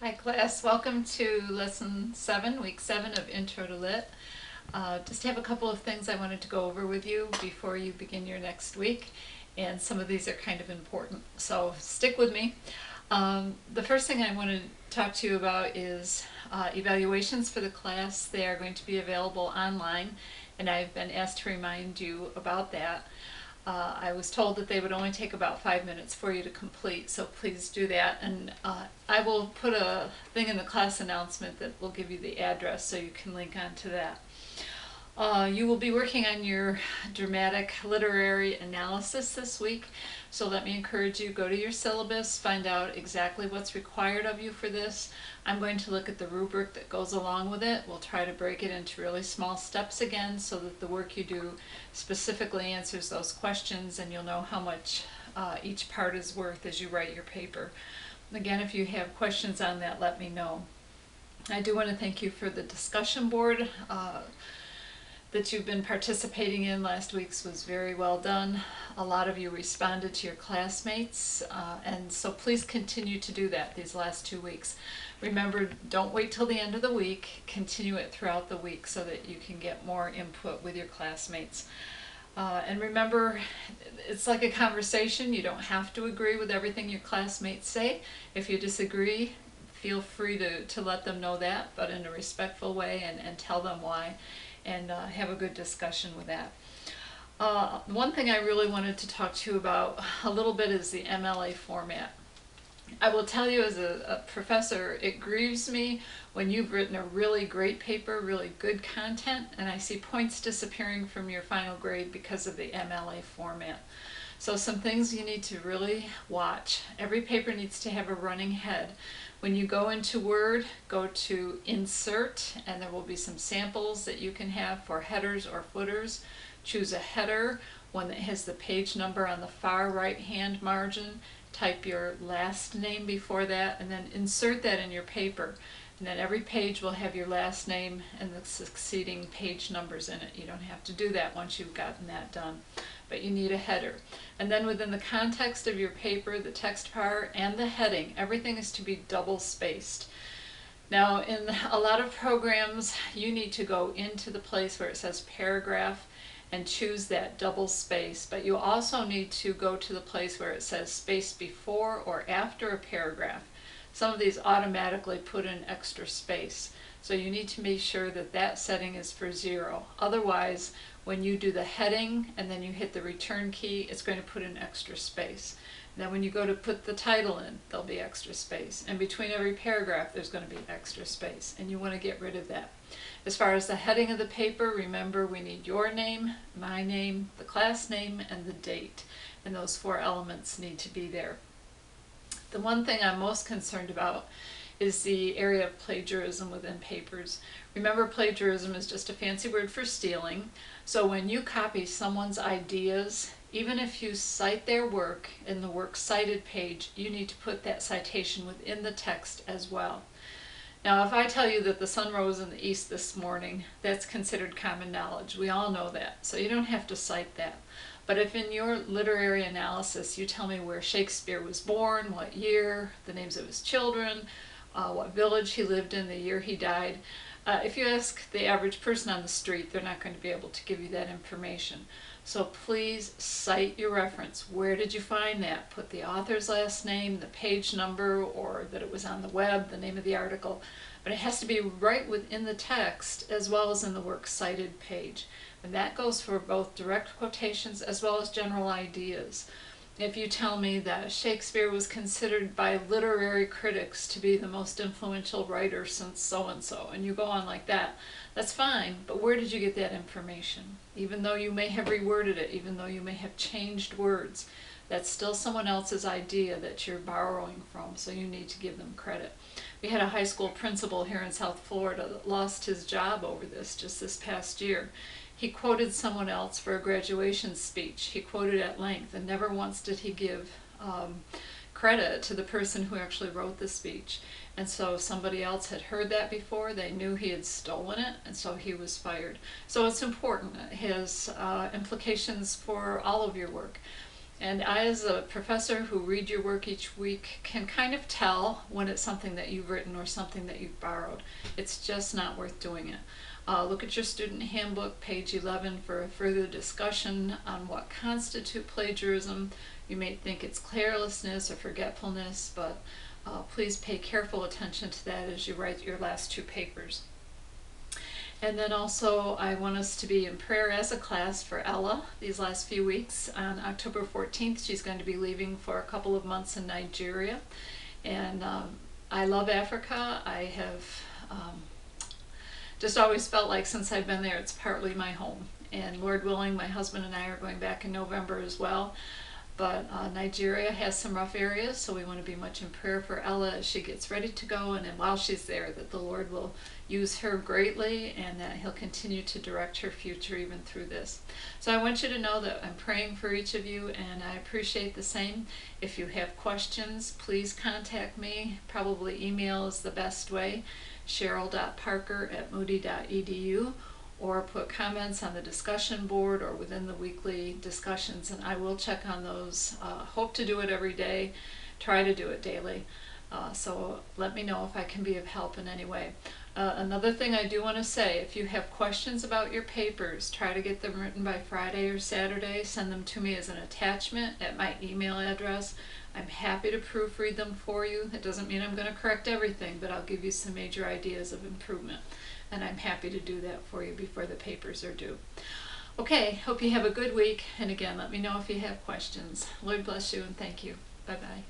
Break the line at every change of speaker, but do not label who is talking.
Hi class, welcome to lesson 7, week 7 of Intro to Lit. Just have a couple of things I wanted to go over with you before you begin your next week, and some of these are kind of important, so stick with me. The first thing I want to talk to you about is evaluations for the class. They are going to be available online, and I've been asked to remind you about that. I was told that they would only take about 5 minutes for you to complete, so please do that. And I will put a thing in the class announcement that will give you the address so you can link on to that. You will be working on your dramatic literary analysis this week, so let me encourage you, go to your syllabus, find out exactly what's required of you for this. I'm going to look at the rubric that goes along with it. We'll try to break it into really small steps again so that the work you do specifically answers those questions and you'll know how much each part is worth as you write your paper. Again, if you have questions on that, let me know. I do want to thank you for the discussion board that you've been participating in. Last week's was very well done. A lot of you responded to your classmates, and so please continue to do that these last 2 weeks. Remember, don't wait till the end of the week, continue it throughout the week so that you can get more input with your classmates. And remember, it's like a conversation. You don't have to agree with everything your classmates say. If you disagree, feel free to let them know that, but in a respectful way, and tell them why, and have a good discussion with that. One thing I really wanted to talk to you about a little bit is the MLA format. I will tell you, as a professor, it grieves me when you've written a really great paper, really good content, and I see points disappearing from your final grade because of the MLA format. So some things you need to really watch. Every paper needs to have a running head. When you go into Word, go to Insert, and there will be some samples that you can have for headers or footers. Choose a header, one that has the page number on the far right hand margin. Type your last name before that, and then insert that in your paper. And then every page will have your last name and the succeeding page numbers in it. You don't have to do that once you've gotten that done, but you need a header. And then within the context of your paper, the text part and the heading, everything is to be double spaced. Now, in a lot of programs, you need to go into the place where it says paragraph and choose that double space, but you also need to go to the place where it says space before or after a paragraph. Some of these automatically put in extra space, so you need to make sure that that setting is for 0. Otherwise, when you do the heading and then you hit the return key, it's going to put in extra space. And then when you go to put the title in, there'll be extra space. And between every paragraph, there's going to be extra space, and you want to get rid of that. As far as the heading of the paper, remember we need your name, my name, the class name, and the date. And those 4 elements need to be there. The one thing I'm most concerned about is the area of plagiarism within papers. Remember, plagiarism is just a fancy word for stealing. So when you copy someone's ideas, even if you cite their work in the works cited page, you need to put that citation within the text as well. Now, if I tell you that the sun rose in the east this morning, that's considered common knowledge. We all know that, so you don't have to cite that. But if in your literary analysis you tell me where Shakespeare was born, what year, the names of his children, what village he lived in, the year he died, if you ask the average person on the street, they're not going to be able to give you that information. So please cite your reference. Where did you find that? Put the author's last name, the page number, or that it was on the web, the name of the article. But it has to be right within the text as well as in the works cited page. And that goes for both direct quotations as well as general ideas. If you tell me that Shakespeare was considered by literary critics to be the most influential writer since so-and-so, and you go on like that, that's fine, but where did you get that information? Even though you may have reworded it, even though you may have changed words, that's still someone else's idea that you're borrowing from, so you need to give them credit. We had a high school principal here in South Florida that lost his job over this just this past year. He quoted someone else for a graduation speech. He quoted at length, and never once did he give credit to the person who actually wrote the speech. And so somebody else had heard that before, they knew he had stolen it, and so he was fired. So it's important. It has implications for all of your work. And I, as a professor who read your work each week, can kind of tell when it's something that you've written or something that you've borrowed. It's just not worth doing it. Look at your student handbook, page 11, for a further discussion on what constitutes plagiarism. You may think it's carelessness or forgetfulness, but please pay careful attention to that as you write your last two papers. And then also I want us to be in prayer as a class for Ella these last few weeks. On October 14th, she's going to be leaving for a couple of months in Nigeria. And I love Africa. I have just always felt like since I've been there, it's partly my home. And Lord willing, my husband and I are going back in November as well. But Nigeria has some rough areas, so we want to be much in prayer for Ella as she gets ready to go, and then while she's there, that the Lord will use her greatly and that He'll continue to direct her future even through this. So I want you to know that I'm praying for each of you, and I appreciate the same. If you have questions, please contact me. Probably email is the best way, cheryl.parker@moody.edu, or put comments on the discussion board or within the weekly discussions, and I will check on those. Hope to do it every day, try to do it daily. So let me know if I can be of help in any way. Another thing I do want to say, if you have questions about your papers, try to get them written by Friday or Saturday. Send them to me as an attachment at my email address. I'm happy to proofread them for you. It doesn't mean I'm going to correct everything, but I'll give you some major ideas of improvement. And I'm happy to do that for you before the papers are due. Okay, hope you have a good week. And again, let me know if you have questions. Lord bless you and thank you. Bye-bye.